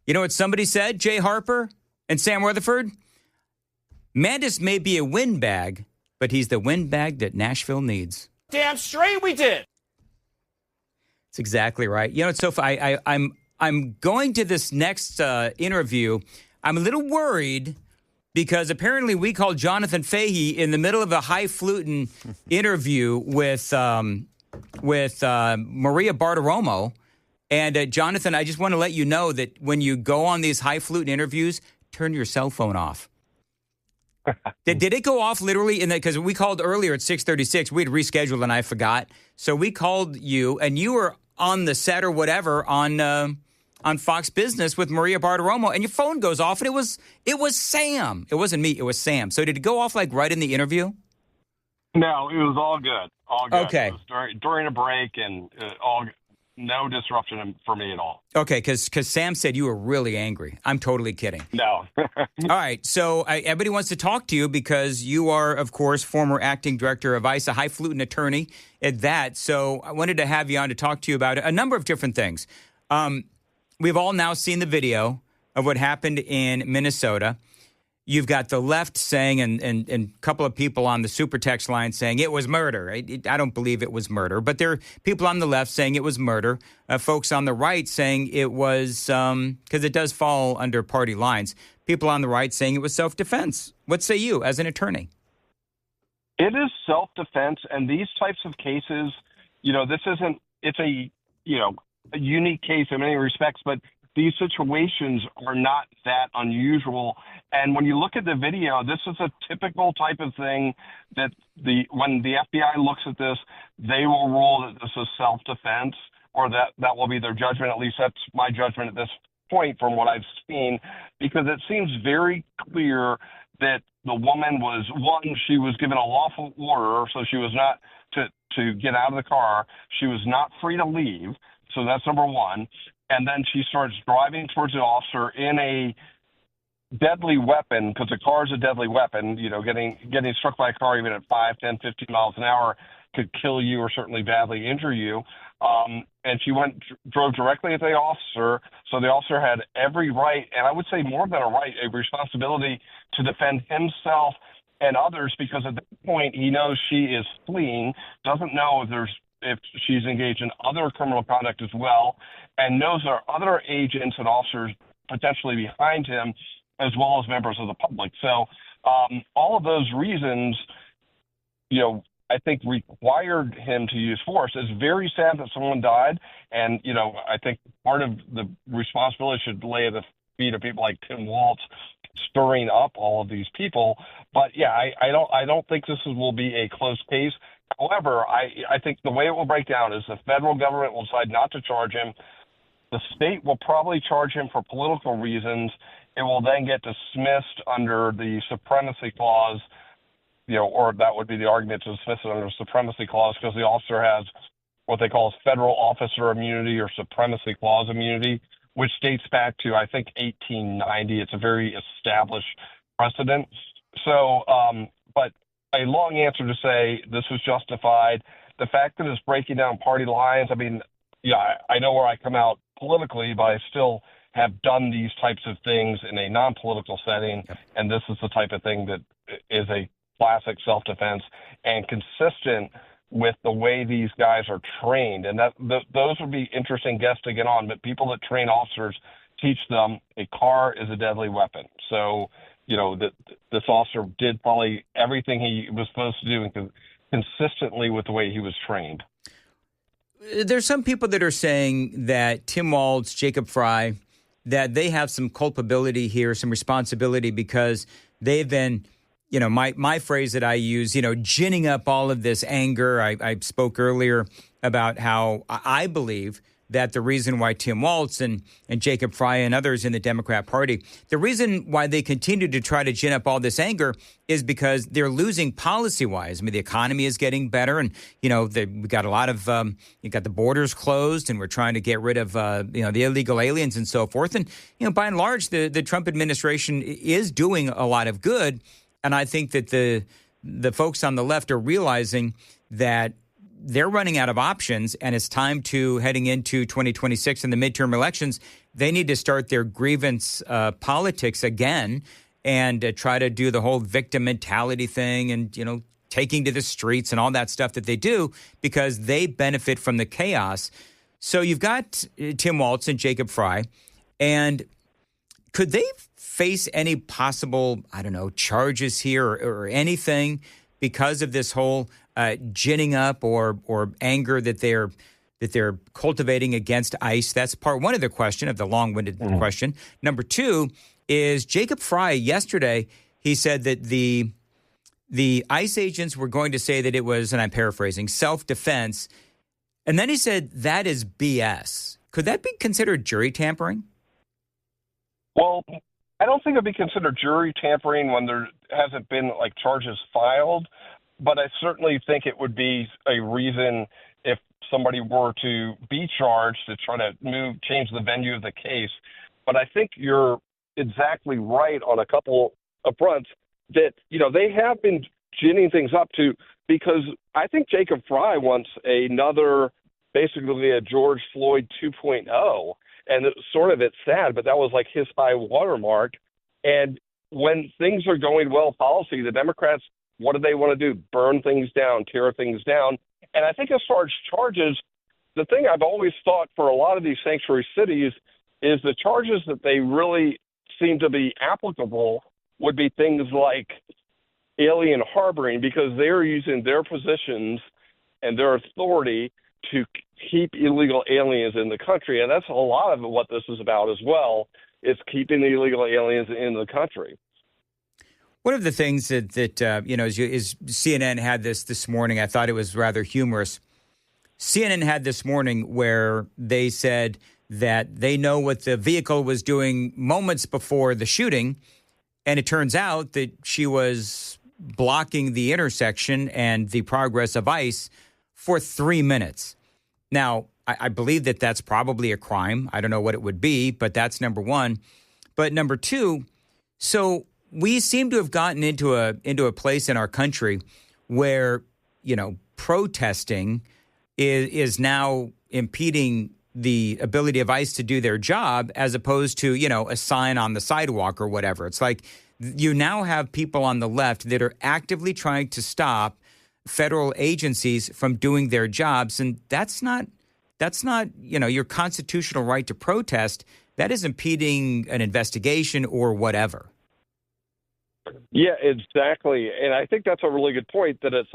You know what somebody said, Jay Harper and Sam Rutherford? Mandis may be a windbag, but he's the windbag that Nashville needs. Damn straight we did. That's exactly right. You know, it's so funny. I'm going to this next interview. I'm a little worried because apparently we called Jonathan Fahey in the middle of a highfalutin interview with Maria Bartiromo. And Jonathan, I just want to let you know that when you go on these highfalutin interviews, turn your cell phone off. Did it go off literally? Because we called earlier at 6:36. We had rescheduled and I forgot. So we called you and you were on the set or whatever on Fox Business with Maria Bartiromo, and your phone goes off, and it was Sam. It wasn't me. It was Sam. So did it go off like right in the interview? No, it was all good. All good. Okay. It was during a break, and no disruption for me at all. Okay, because Sam said you were really angry. I'm totally kidding. No. All right, so everybody wants to talk to you because you are, of course, former acting director of ICE, a highfalutin attorney at that. So I wanted to have you on to talk to you about a number of different things. We've all now seen the video of what happened in Minnesota. You've got the left saying, and a couple of people on the super text line saying it was murder. I don't believe it was murder, but there are people on the left saying it was murder. Folks on the right saying it was, because it does fall under party lines, people on the right saying it was self-defense. What say you as an attorney? It is self-defense, and these types of cases, it's a unique case in many respects, but these situations are not that unusual. And when you look at the video, this is a typical type of thing that when the FBI looks at this, they will rule that this is self-defense, or that will be their judgment. At least that's my judgment at this point from what I've seen, because it seems very clear that the woman she was given a lawful order, so she was not to get out of the car. She was not free to leave. So that's number one. And then she starts driving towards the officer in a deadly weapon, because a car is a deadly weapon. Getting struck by a car even at 5, 10, 15 miles an hour could kill you or certainly badly injure you. And she drove directly at the officer. So the officer had every right, and I would say more than a right, a responsibility to defend himself and others, because at that point he knows she is fleeing, doesn't know if she's engaged in other criminal conduct as well, and knows there are other agents and officers potentially behind him, as well as members of the public. So all of those reasons, I think required him to use force. It's very sad that someone died, and, I think part of the responsibility should lay at the feet of people like Tim Walz stirring up all of these people. But, yeah, I don't think this will be a close case. However, I think the way it will break down is the federal government will decide not to charge him. The state will probably charge him for political reasons. It will then get dismissed under the supremacy clause, or that would be the argument to dismiss it under the supremacy clause, because the officer has what they call federal officer immunity or supremacy clause immunity, which dates back to, I think, 1890. It's a very established precedent. So, but a long answer to say this was justified. The fact that it's breaking down party lines, I mean, yeah, I know where I come out politically, but I still have done these types of things in a non-political setting, and this is the type of thing that is a classic self-defense and consistent with the way these guys are trained. And those would be interesting guests to get on, but people that train officers teach them a car is a deadly weapon. So, this officer did probably everything he was supposed to do consistently with the way he was trained. There's some people that are saying that Tim Walz, Jacob Fry, that they have some culpability here, some responsibility, because they've been, my phrase that I use, ginning up all of this anger. I spoke earlier about how I believe that the reason why Tim Walz and Jacob Fry and others in the Democrat Party, the reason why they continue to try to gin up all this anger is because they're losing policy-wise. I mean, the economy is getting better, and, we got a lot of, you got the borders closed, and we're trying to get rid of, the illegal aliens and so forth. And, by and large, the Trump administration is doing a lot of good. And I think that the folks on the left are realizing that they're running out of options, and it's time to heading into 2026 and the midterm elections. They need to start their grievance politics again and try to do the whole victim mentality thing and, taking to the streets and all that stuff that they do because they benefit from the chaos. So you've got Tim Walz and Jacob Frey, and could they face any possible, charges here or anything because of this whole ginning up or anger that they're cultivating against ICE? That's part one of the question, of the long-winded question. Number two is Jacob Frey yesterday, he said that the ICE agents were going to say that it was, and I'm paraphrasing, self-defense. And then he said that is BS. Could that be considered jury tampering? Well, I don't think it'd be considered jury tampering when there hasn't been charges filed, but I certainly think it would be a reason if somebody were to be charged to try to change the venue of the case. But I think you're exactly right on a couple of fronts that, they have been ginning things up because I think Jacob Frey wants basically a George Floyd 2.0. And it's sad, but that was his high watermark. And when things are going well policy, the Democrats, what do they want to do? Burn things down, tear things down. And I think as far as charges, the thing I've always thought for a lot of these sanctuary cities is the charges that they really seem to be applicable would be things like alien harboring, because they're using their positions and their authority to keep illegal aliens in the country. And that's a lot of what this is about as well, is keeping the illegal aliens in the country. One of the things that is CNN had this morning, I thought it was rather humorous. CNN had this morning where they said that they know what the vehicle was doing moments before the shooting, and it turns out that she was blocking the intersection and the progress of ICE for 3 minutes. Now, I believe that that's probably a crime. I don't know what it would be, but that's number one. But number two, so we seem to have gotten into a place in our country where, protesting is now impeding the ability of ICE to do their job, as opposed to, a sign on the sidewalk or whatever. It's like you now have people on the left that are actively trying to stop federal agencies from doing their jobs. And that's not, your constitutional right to protest. That is impeding an investigation or whatever. Yeah, exactly. And I think that's a really good point, that it's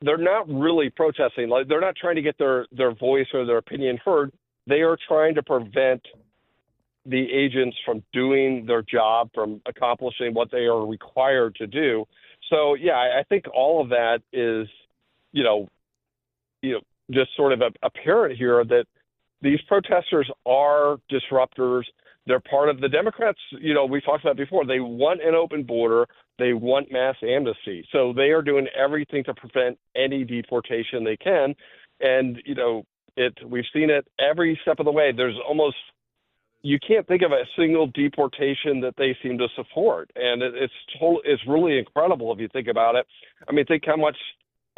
they're not really protesting. They're not trying to get their voice or their opinion heard. They are trying to prevent the agents from doing their job, from accomplishing what they are required to do. So, I think all of that is, just sort of apparent here, that these protesters are disruptors. They're part of the Democrats. We talked about before, they want an open border. They want mass amnesty. So they are doing everything to prevent any deportation they can. And, we've seen it every step of the way. You can't think of a single deportation that they seem to support. And it's really incredible if you think about it. I mean, think how much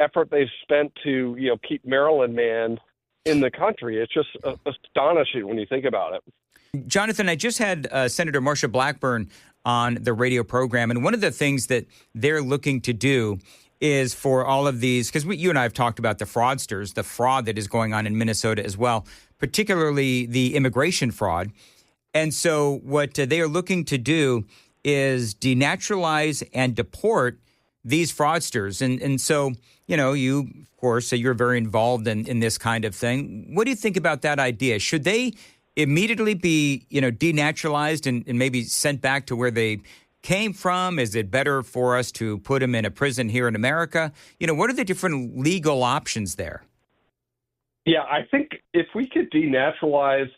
effort they've spent to, keep Maryland man in the country. It's just astonishing when you think about it. Jonathan, I just had Senator Marsha Blackburn on the radio program, and one of the things that they're looking to do is for all of these, because you and I have talked about the fraudsters, the fraud that is going on in Minnesota as well, particularly the immigration fraud. And so what they are looking to do is denaturalize and deport these fraudsters. And so, you, of course, you're very involved in this kind of thing. What do you think about that idea? Should they immediately be, denaturalized and maybe sent back to where they came from? Is it better for us to put them in a prison here in America? What are the different legal options there? Yeah, I think if we could denaturalize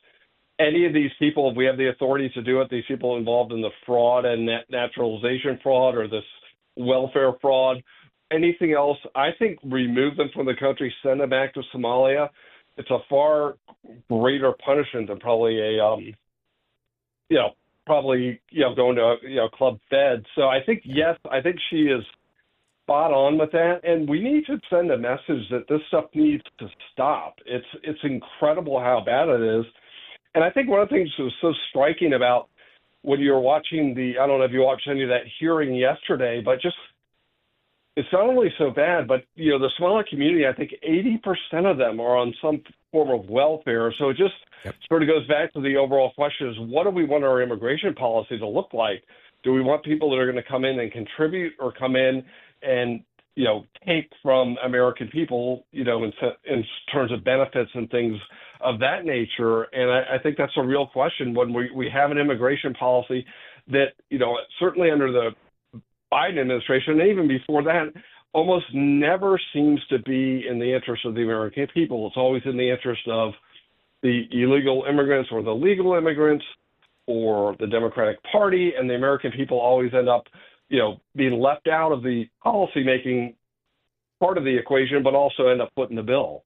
any of these people, if we have the authority to do it, these people involved in the fraud and naturalization fraud or this welfare fraud, anything else, I think remove them from the country, send them back to Somalia. It's a far greater punishment than probably going to Club Fed. So I think, yes, I think she is spot on with that, and we need to send a message that this stuff needs to stop. It's incredible how bad it is. And I think one of the things that was so striking about when you were watching I don't know if you watched any of that hearing yesterday, but just it's not only so bad, but, the Somali community, I think 80% of them are on some form of welfare. So it just sort of goes back to the overall question is, what do we want our immigration policy to look like? Do we want people that are going to come in and contribute, or come in and, take from American people, in terms of benefits and things of that nature? And I think that's a real question when we have an immigration policy that, certainly under the Biden administration, and even before that, almost never seems to be in the interest of the American people. It's always in the interest of the illegal immigrants or the legal immigrants or the Democratic Party, and the American people always end up, being left out of the policymaking part of the equation, but also end up footing the bill.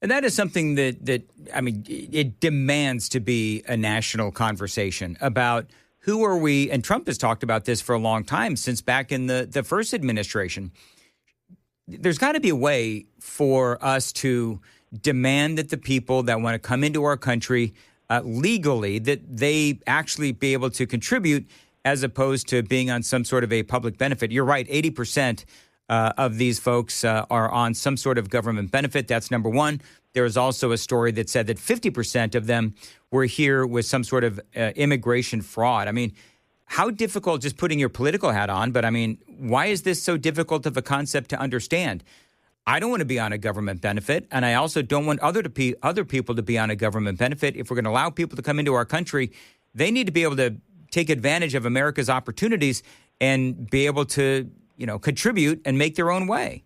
And that is something that it demands to be a national conversation about who are we, and Trump has talked about this for a long time, since back in the first administration. There's got to be a way for us to demand that the people that want to come into our country legally, that they actually be able to contribute as opposed to being on some sort of a public benefit. You're right, 80% of these folks are on some sort of government benefit. That's number one. There was also a story that said that 50% of them were here with some sort of immigration fraud. I mean, how difficult, just putting your political hat on, but I mean, why is this so difficult of a concept to understand? I don't want to be on a government benefit, and I also don't want other people to be on a government benefit. If we're going to allow people to come into our country, they need to be able to take advantage of America's opportunities and be able to, contribute and make their own way.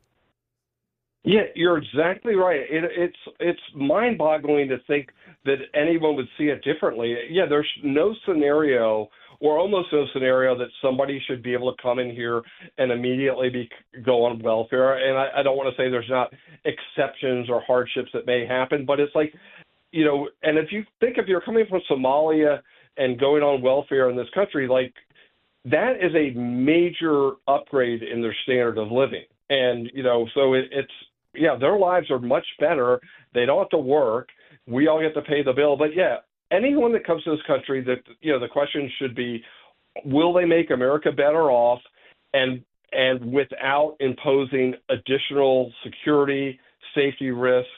Yeah, you're exactly right. It's mind-boggling to think that anyone would see it differently. Yeah, there's no scenario, or almost no scenario, that somebody should be able to come in here and immediately go on welfare. And I don't want to say there's not exceptions or hardships that may happen, but it's like, and if you're coming from Somalia and going on welfare in this country, like, that is a major upgrade in their standard of living. And, so their lives are much better. They don't have to work. We all get to pay the bill. But, anyone that comes to this country, that, the question should be, will they make America better off and without imposing additional security, safety risks?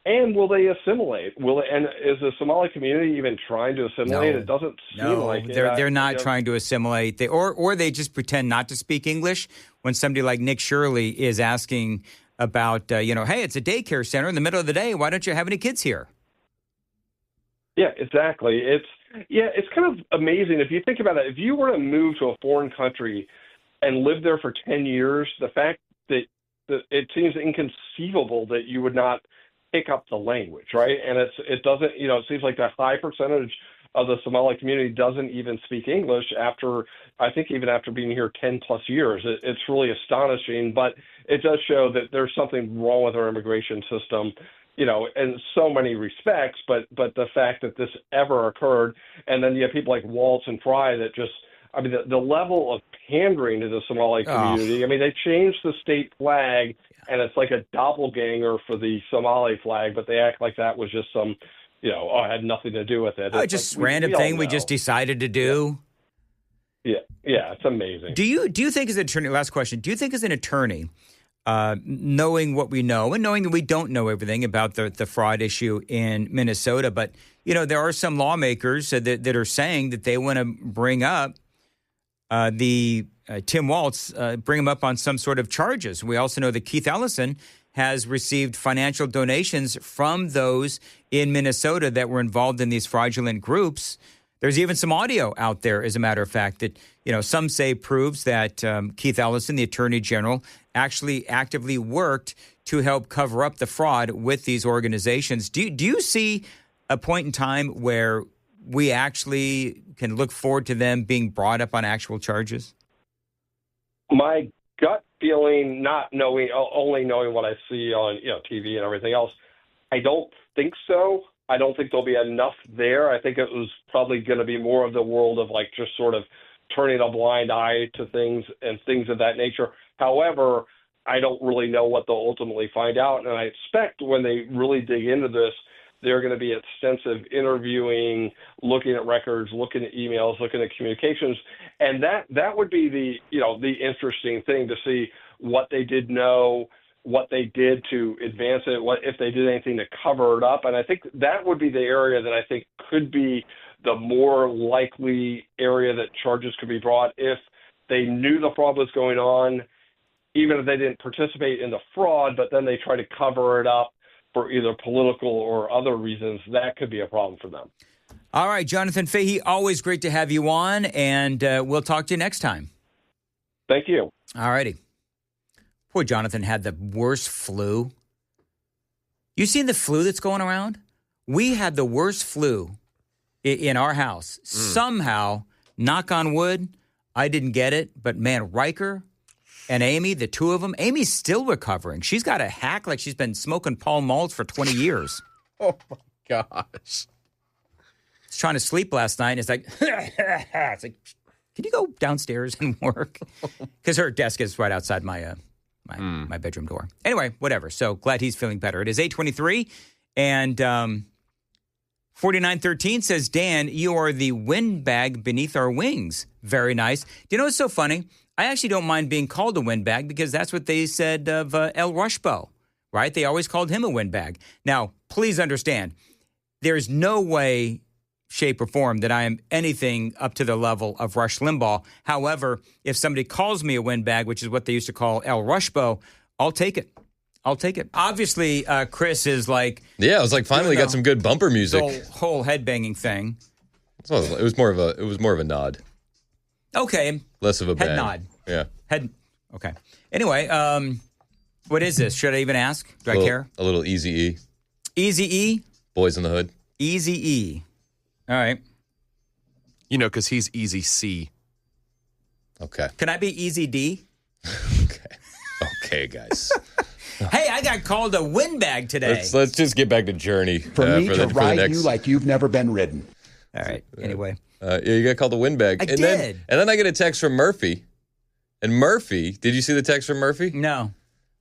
And will they assimilate? And is the Somali community even trying to assimilate? No. It doesn't seem like it. They're not trying to assimilate. Or they just pretend not to speak English when somebody like Nick Shirley is asking about, hey, it's a daycare center in the middle of the day. Why don't you have any kids here? Yeah, exactly. It's kind of amazing if you think about it. If you were to move to a foreign country and live there for 10 years, the fact that it seems inconceivable that you would not pick up the language, right? And it doesn't, it seems like a high percentage of the Somali community doesn't even speak English after being here 10 plus years. It's really astonishing, but it does show that there's something wrong with our immigration system, in so many respects, but the fact that this ever occurred, and then you have people like Waltz and Fry that just, the level of pandering to the Somali community. They changed the state flag, and it's like a doppelganger for the Somali flag, but they act like that was just some, had nothing to do with it. It's just like, random thing we just decided to do. Yeah, it's amazing. Do you think as an attorney, last question, do you think as an attorney, knowing what we know and knowing that we don't know everything about the fraud issue in Minnesota, but, there are some lawmakers that are saying that they want to bring up Tim Waltz, bring him up on some sort of charges. We also know that Keith Ellison has received financial donations from those in Minnesota that were involved in these fraudulent groups. There's even some audio out there, as a matter of fact, that, some say proves that Keith Ellison, the Attorney General, actually actively worked to help cover up the fraud with these organizations. Do you see a point in time where we actually can look forward to them being brought up on actual charges? My gut feeling, not knowing, only knowing what I see on TV and everything else, I don't think so. I don't think there'll be enough there. I think it was probably going to be more of the world of like just sort of turning a blind eye to things and things of that nature. However, I don't really know what they'll ultimately find out. And I expect when they really dig into this, they're going to be extensive interviewing, looking at records, looking at emails, looking at communications. And that would be the interesting thing to see what they did know, what they did to advance it, what if they did anything to cover it up. And I think that would be the area that I think could be the more likely area that charges could be brought if they knew the fraud was going on, even if they didn't participate in the fraud, but then they try to cover it up for either political or other reasons. That could be a problem for them. All right, Jonathan Fahey, always great to have you on, and we'll talk to you next time. Thank you. All righty. Poor Jonathan had the worst flu. You seen the flu that's going around? We had the worst flu in our house. Somehow, knock on wood, I didn't get it, but man, Riker and Amy, the two of them, Amy's still recovering. She's got a hack like she's been smoking Pall Malls for 20 years. Oh, my gosh. She's trying to sleep last night, and it's like, can you go downstairs and work? Because her desk is right outside my bedroom door. Anyway, whatever. So glad he's feeling better. It is 8:23, and 4913 says, Dan, you are the windbag beneath our wings. Very nice. Do you know what's so funny? I actually don't mind being called a windbag because that's what they said of El Rushbo, right? They always called him a windbag. Now, please understand, there's no way, shape, or form that I am anything up to the level of Rush Limbaugh. However, if somebody calls me a windbag, which is what they used to call El Rushbo, I'll take it. I'll take it. Obviously, Chris is like... Yeah, I was like, finally got some good bumper music. The whole headbanging thing. So it was more of a nod. Okay. Less of a bang. Head nod. Yeah. Okay. Anyway, what is this? Should I even ask? Do I care? A little Eazy-E. Eazy-E? Boys in the Hood. Eazy-E. All right. You know, because he's Easy C. Okay. Can I be Easy D? Okay, guys. Hey, I got called a windbag today. Let's just get back to Journey. For me to ride you like you've never been ridden. All right. Anyway. Yeah, you got called a windbag. I did. And then I get a text from Murphy. And Murphy, did you see the text from Murphy? No.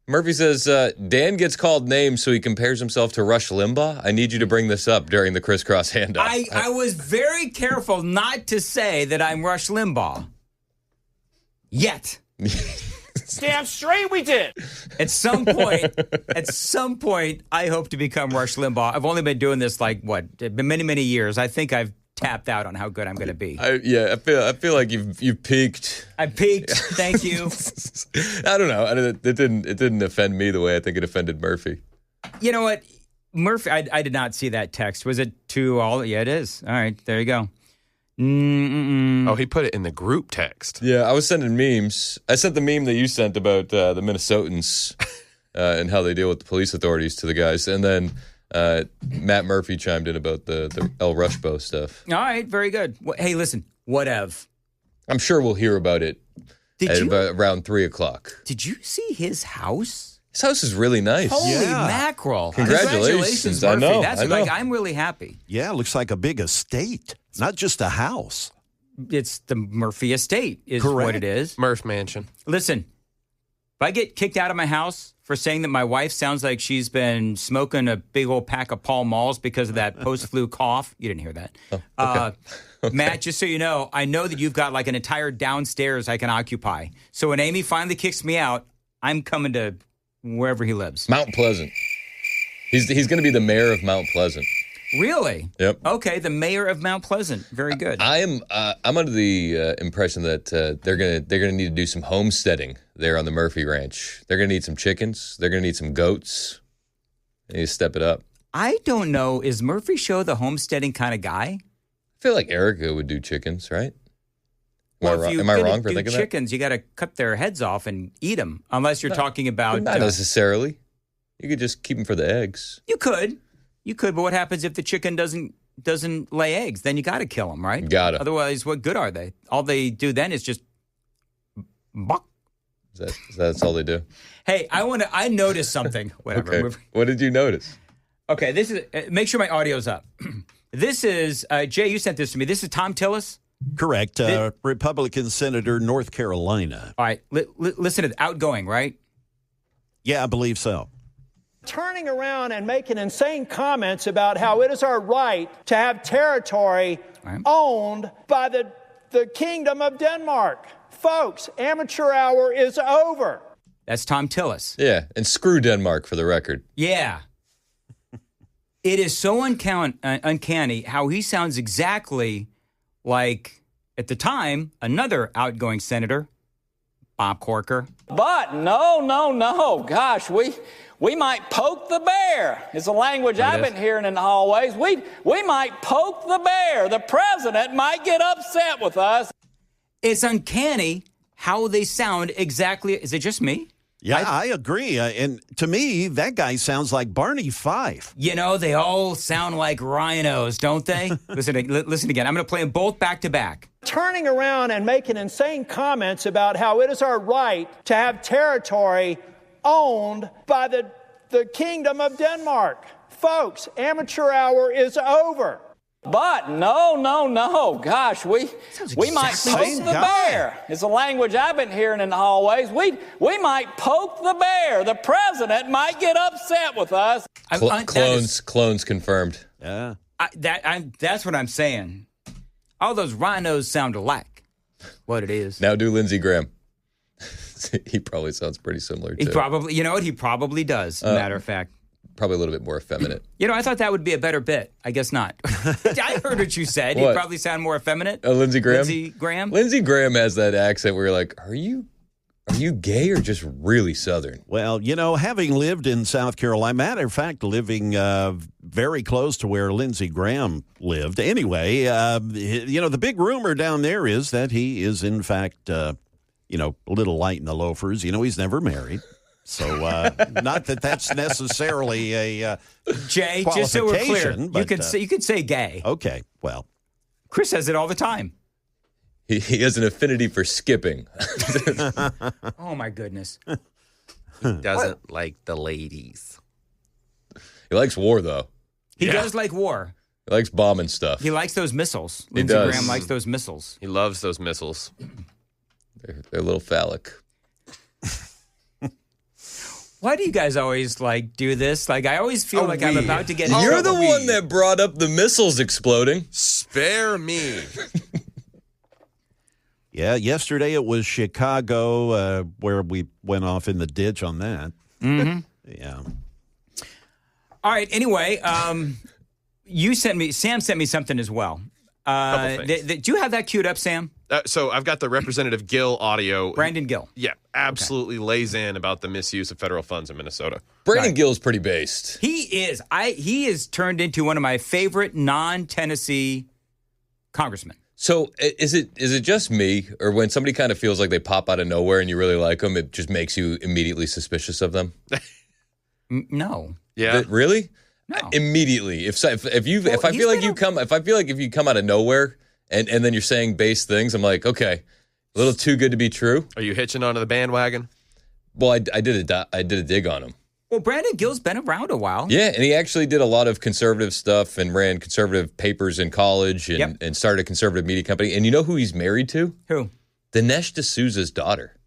Murphy says, Dan gets called names, so he compares himself to Rush Limbaugh. I need you to bring this up during the crisscross handoff. I was very careful not to say that I'm Rush Limbaugh. Yet. Damn straight we did. At some point, I hope to become Rush Limbaugh. I've only been doing this many, many years. I think I've tapped out on how good I'm going to be. I feel like you've peaked. I peaked. Thank you. I don't know. It didn't offend me the way I think it offended Murphy. You know what, Murphy? I did not see that text. Was it to all? Yeah, it is. All right, there you go. Oh, he put it in the group text. Yeah, I was sending memes. I sent the meme that you sent about the Minnesotans and how they deal with the police authorities to the guys, and then Matt Murphy chimed in about the El Rushbo stuff. All right, very good. Hey, listen, whatever. I'm sure we'll hear about it around 3 o'clock. Did you see his house? His house is really nice. Holy mackerel. Congratulations, Murphy. I know. I'm really happy. Yeah, it looks like a big estate, not just a house. It's the Murphy estate is what it is. Murph Mansion. Listen, if I get kicked out of my house for saying that my wife sounds like she's been smoking a big old pack of Pall Malls because of that post-flu cough, you didn't hear that. Okay. Matt, just so you know, I know that you've got like an entire downstairs I can occupy. So when Amy finally kicks me out, I'm coming to wherever he lives. Mount Pleasant. He's going to be the mayor of Mount Pleasant. Really? Yep. Okay, the mayor of Mount Pleasant. Very good. I'm under the impression that they're gonna need to do some homesteading there on the Murphy Ranch. They're gonna need some chickens. They're gonna need some goats. They need to step it up. I don't know. Is Murphy Show the homesteading kind of guy? I feel like Erica would do chickens, right? Well, Am I wrong for thinking chickens, you got to cut their heads off and eat them, unless you're talking about... Not necessarily. You could just keep them for the eggs. You could, but what happens if the chicken doesn't lay eggs? Then you got to kill them, right? Got it. Otherwise, what good are they? All they do then is just... Buck. That's all they do? Hey, I noticed something. Whatever. Okay. What did you notice? Okay, this is... make sure my audio's up. This is... Jay, you sent this to me. This is Tom Tillis. Correct. Republican Senator, North Carolina. All right. Listen to the outgoing, right? Yeah, I believe so. Turning around and making insane comments about how it is our right to have territory owned by the Kingdom of Denmark. Folks, amateur hour is over. That's Tom Tillis. Yeah, and screw Denmark for the record. Yeah. It is so uncanny how he sounds exactly like, at the time, another outgoing senator, Bob Corker. But no. Gosh, we might poke the bear, is the language I've been hearing in the hallways. We might poke the bear. The president might get upset with us. It's uncanny how they sound exactly. Is it just me? Yeah, I agree. And to me, that guy sounds like Barney Fife. You know, they all sound like rhinos, don't they? Listen again. I'm going to play them both back to back. Turning around and making insane comments about how it is our right to have territory owned by the Kingdom of Denmark. Folks, amateur hour is over. But no. Gosh, we might poke the bear, is the language I've been hearing in the hallways. We might poke the bear. The president might get upset with us. Clones confirmed. Yeah. That's what I'm saying. All those rhinos sound alike. What it is. Now do Lindsey Graham. He probably sounds pretty similar, too. He probably does, matter of fact. Probably a little bit more effeminate. I thought that would be a better bit. I guess not. I heard what you said. What? He'd probably sound more effeminate. Lindsey Graham? Lindsey Graham? Lindsey Graham has that accent where you're like, are you gay or just really Southern? Well, having lived in South Carolina, matter of fact, living very close to where Lindsey Graham lived. Anyway, the big rumor down there is that he is, in fact, a little light in the loafers. He's never married. So, not that that's necessarily a Jay, just so we're clear, but, you could say gay. Okay, well. Chris says it all the time. He has an affinity for skipping. Oh, my goodness. He doesn't like the ladies. He likes war, though. He does like war. He likes bombing stuff. He likes those missiles. He Lindsey does. Graham likes those missiles. He loves those missiles. They're a little phallic. Why do you guys always do this? I always feel like I'm about to get in You're trouble. the one that brought up the missiles exploding. Spare me. Yeah, yesterday it was Chicago where we went off in the ditch on that. Mm-hmm. Yeah. All right. Anyway, Sam sent me something as well. Do you have that queued up, Sam? So I've got the Representative Gill audio. Brandon Gill. Yeah, absolutely lays in about the misuse of federal funds in Minnesota. Brandon Gill's pretty based. He is. He is turned into one of my favorite non-Tennessee congressmen. So is it just me, or when somebody kind of feels like they pop out of nowhere and you really like them, it just makes you immediately suspicious of them? No. Yeah. Really? No. Immediately. If I feel like if you come out of nowhere and then you're saying base things, I'm like, okay, a little too good to be true. Are you hitching onto the bandwagon? Well, I did a dig on him. Well, Brandon Gill's been around a while. Yeah, and he actually did a lot of conservative stuff and ran conservative papers in college and started a conservative media company. And you know who he's married to? Who? Dinesh D'Souza's daughter.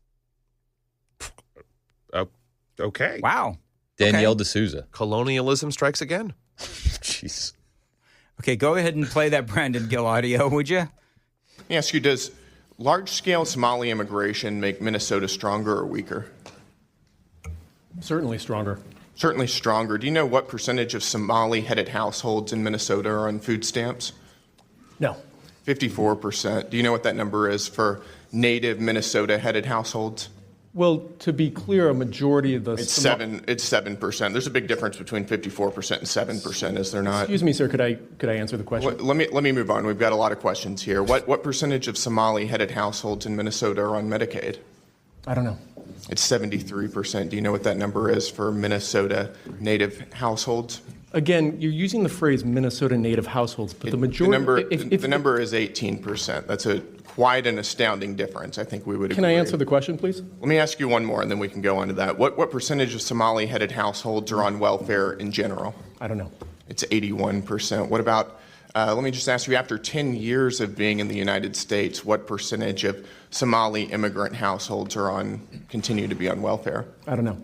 Oh, okay. Wow. Danielle Okay. D'Souza. Colonialism strikes again. Jeez. Okay, go ahead and play that Brandon Gill audio, would you? Let me ask you, does large-scale Somali immigration make Minnesota stronger or weaker? Certainly stronger. Certainly stronger. Do you know what percentage of Somali-headed households in Minnesota are on food stamps? No. 54%. Do you know what that number is for native Minnesota-headed households? Well, to be clear, a majority of the... It's 7%. There's a big difference between 54% and 7%, is there not? Excuse me, sir, could I answer the question? Let me move on. We've got a lot of questions here. What percentage of Somali-headed households in Minnesota are on Medicaid? I don't know. It's 73%. Do you know what that number is for Minnesota native households? Again, you're using the phrase Minnesota native households, but the majority... The number is 18%. That's quite an astounding difference. I think we would agree. Can I answer the question, please? Let me ask you one more, and then we can go on to that. What percentage of Somali-headed households are on welfare in general? I don't know. It's 81%. What about, let me just ask you, after 10 years of being in the United States, what percentage of Somali immigrant households continue to be on welfare? I don't know.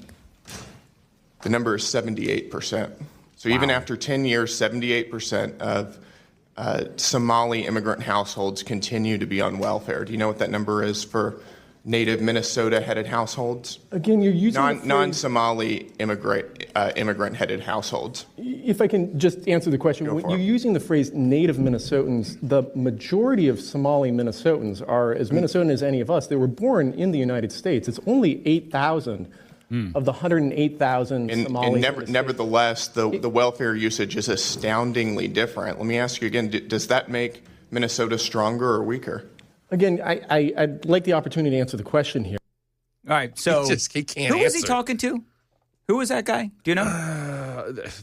The number is 78%. So even after 10 years, 78% of Somali immigrant households continue to be on welfare. Do you know what that number is for native Minnesota-headed households? Again, you're using non-Somali immigrant-headed households. If I can just answer the question, when you're using the phrase native Minnesotans, the majority of Somali Minnesotans are as Minnesotan as any of us. They were born in the United States. It's only 8,000 of the 108,000 Somalis. And nevertheless, the welfare usage is astoundingly different. Let me ask you again, does that make Minnesota stronger or weaker? Again, I'd like the opportunity to answer the question here. All right, so he can't who was he talking to? Who was that guy? Do you know?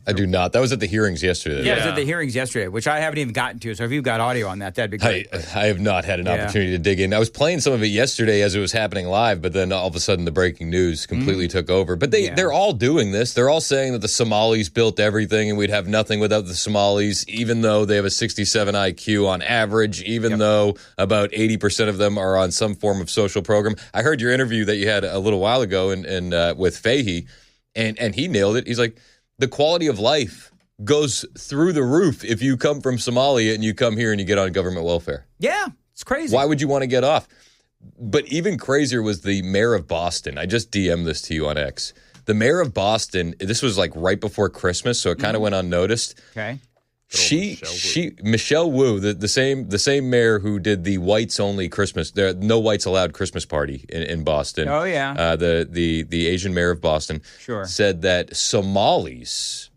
I do not. That was at the hearings yesterday. Yeah, it was at the hearings yesterday, which I haven't even gotten to. So if you've got audio on that, that'd be great. I have not had an opportunity to dig in. I was playing some of it yesterday as it was happening live, but then all of a sudden the breaking news completely took over. But they're all doing this. They're all saying that the Somalis built everything and we'd have nothing without the Somalis, even though they have a 67 IQ on average, even though about 80% of them are on some form of social program. I heard your interview that you had a little while ago with Fahey, and he nailed it. He's like, the quality of life goes through the roof if you come from Somalia and you come here and you get on government welfare. Yeah, it's crazy. Why would you want to get off? But even crazier was the mayor of Boston. I just DM'd this to you on X. The mayor of Boston, this was like right before Christmas, so it kind of went unnoticed. Okay. Michelle Wu, the same mayor who did the whites only Christmas, no whites allowed Christmas party in Boston. Oh yeah. The Asian mayor of Boston said that Somalis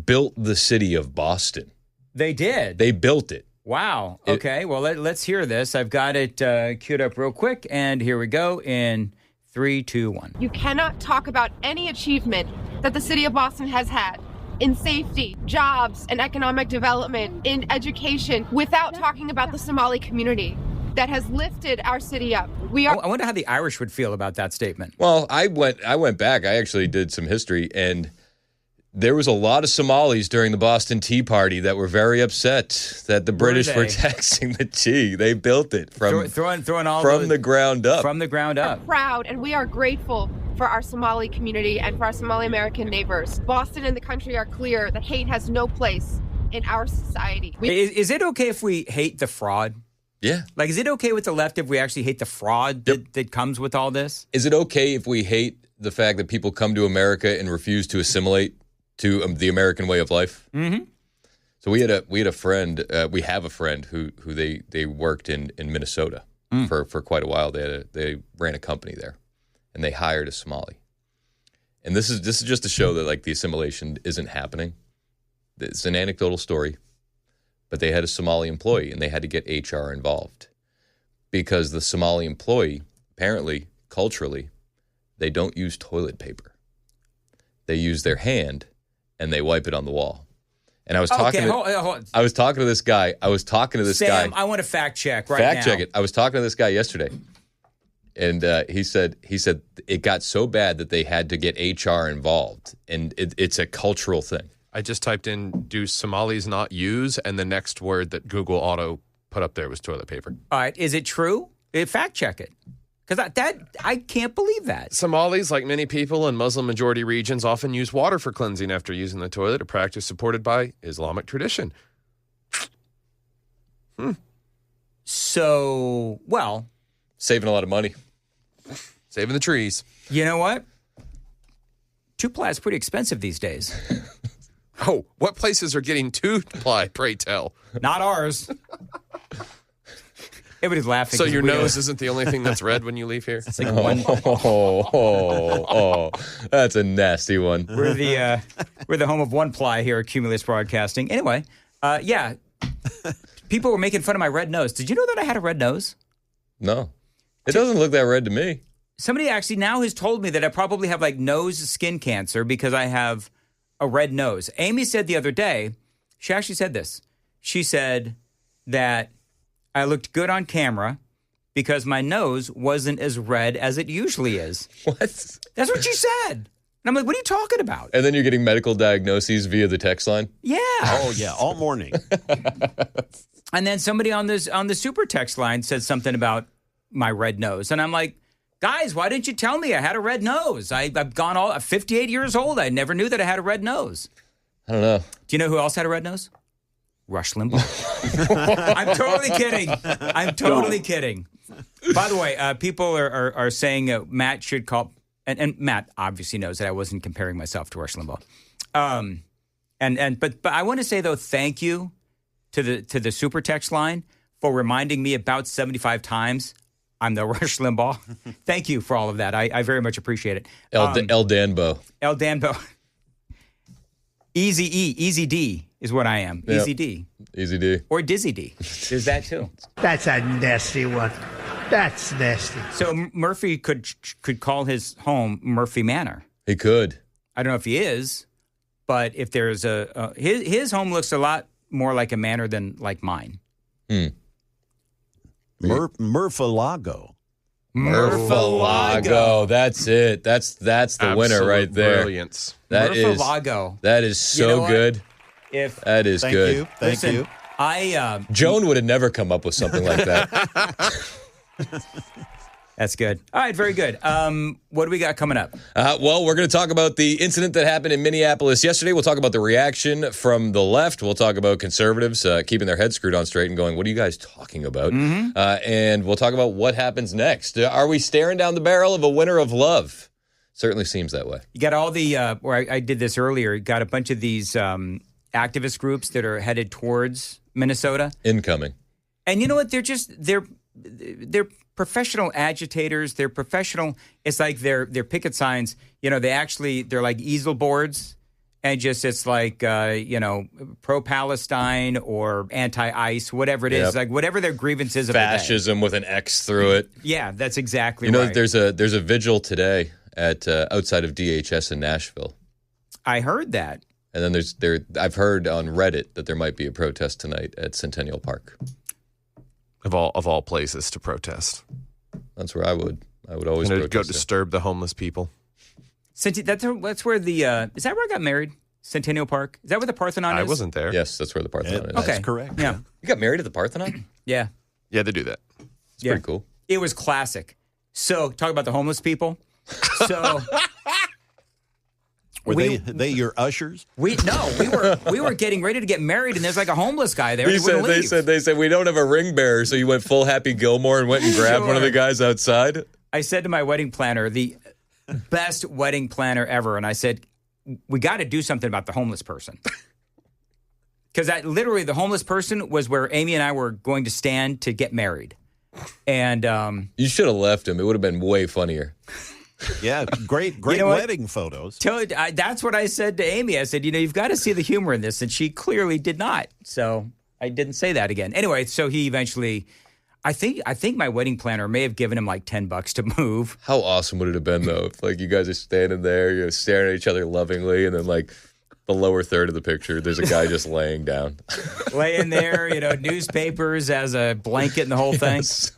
built the city of Boston. They did. They built it. Wow. Okay. Well, let's hear this. I've got it queued up real quick, and here we go in 3, 2, 1. You cannot talk about any achievement that the city of Boston has had in safety, jobs, and economic development, in education, without talking about the Somali community that has lifted our city up. I wonder how the Irish would feel about that statement. Well, I went back. I actually did some history, and there was a lot of Somalis during the Boston Tea Party that were very upset that the British were taxing the tea. They built it from the ground up. From the ground up. We're proud, and we are grateful for our Somali community and for our Somali American neighbors. Boston and the country are clear that hate has no place in our society. Is it okay if we hate the fraud? Yeah. Like, is it okay with the left if we actually hate the fraud that comes with all this? Is it okay if we hate the fact that people come to America and refuse to assimilate to the American way of life? Mm-hmm. So we had a friend. We have a friend who they worked in Minnesota for quite a while. They ran a company there, and they hired a Somali. And this is just to show that like the assimilation isn't happening. It's an anecdotal story, but they had a Somali employee, and they had to get HR involved because the Somali employee, apparently culturally, they don't use toilet paper. They use their hand, and they wipe it on the wall. And I was talking I was talking to this guy. Sam, I want to fact check right now. Fact check it. I was talking to this guy yesterday. And he said it got so bad that they had to get HR involved. And it's a cultural thing. I just typed in, do Somalis not use? And the next word that Google Auto put up there was toilet paper. All right. Is it true? Fact check it. Because I can't believe that. Somalis, like many people in Muslim-majority regions, often use water for cleansing after using the toilet, a practice supported by Islamic tradition. So, well... Saving a lot of money. Saving the trees. You know what? Two-ply is pretty expensive these days. Oh, what places are getting two-ply, pray tell? Not ours. Everybody's laughing. So your nose isn't the only thing that's red when you leave here? It's like that's a nasty one. We're the home of one-ply here at Cumulus Broadcasting. Anyway, yeah. People were making fun of my red nose. Did you know that I had a red nose? No. It doesn't look that red to me. Somebody actually now has told me that I probably have like nose skin cancer because I have a red nose. Amy said the other day, she actually said this. She said that I looked good on camera because my nose wasn't as red as it usually is. What? That's what she said. And I'm like, what are you talking about? And then you're getting medical diagnoses via the text line? Yeah. Oh, yeah, all morning. And then somebody on the super text line said something about my red nose. And I'm like, Guys, why didn't you tell me I had a red nose? I've gone I'm 58 years old. I never knew that I had a red nose. I don't know. Do you know who else had a red nose? Rush Limbaugh. I'm totally kidding. By the way, people are saying Matt should call, and Matt obviously knows that I wasn't comparing myself to Rush Limbaugh. But I want to say though, thank you to the super text line for reminding me about 75 times I'm the Rush Limbaugh. Thank you for all of that. I very much appreciate it. El Danbo. El Danbo. Easy E, Easy D is what I am. Yep. Easy D. Easy D. Or Dizzy D. There's that too. That's a nasty one. That's nasty. So Murphy could call his home Murphy Manor. He could. I don't know if he is, but if there's his home looks a lot more like a manor than like mine. Murphy-Lago. Murphy-Lago. That's it. That's the Absolute winner right there. Brilliance. Murphy-Lago. That is so good. That is good. Thank you. Joan would have never come up with something like that. That's good. All right, very good. What do we got coming up? Well, we're going to talk about the incident that happened in Minneapolis yesterday. We'll talk about the reaction from the left. We'll talk about conservatives keeping their heads screwed on straight and going, what are you guys talking about? Mm-hmm. And we'll talk about what happens next. Are we staring down the barrel of a winter of love? Certainly seems that way. You got all the, I did this earlier, you got a bunch of these activist groups that are headed towards Minnesota. Incoming. And you know what? They're professional agitators. They're professional. It's like they're picket signs. You know, they're like easel boards, and it's like pro-Palestine or anti-ICE, whatever it is, like whatever their grievance is. Fascism with an X through it. Yeah, that's exactly right. You know, right. there's a vigil today at outside of DHS in Nashville. I heard that. And then I've heard on Reddit that there might be a protest tonight at Centennial Park. Of all places to protest. That's where I would always protest. Go disturb the homeless people. That's where the is that where I got married? Centennial Park? Is that where the Parthenon is? I wasn't there. Yes, that's where the Parthenon is. Okay. That's correct. Yeah. You got married at the Parthenon? Yeah. Yeah, they do that. It's pretty cool. It was classic. So talk about the homeless people. So Were they your ushers? We were getting ready to get married, and there's like a homeless guy there. They said we don't have a ring bearer, so you went full Happy Gilmore and went and grabbed one of the guys outside. I said to my wedding planner, the best wedding planner ever, and I said, we got to do something about the homeless person. Because literally the homeless person was where Amy and I were going to stand to get married. And you should have left him. It would have been way funnier. Yeah, great wedding photos. That's what I said to Amy. I said, you've got to see the humor in this. And she clearly did not. So I didn't say that again. Anyway, so he eventually, I think my wedding planner may have given him like $10 to move. How awesome would it have been, though, if like you guys are standing there, staring at each other lovingly, and then like the lower third of the picture, there's a guy just laying down. Laying there, newspapers as a blanket and the whole thing. Yes.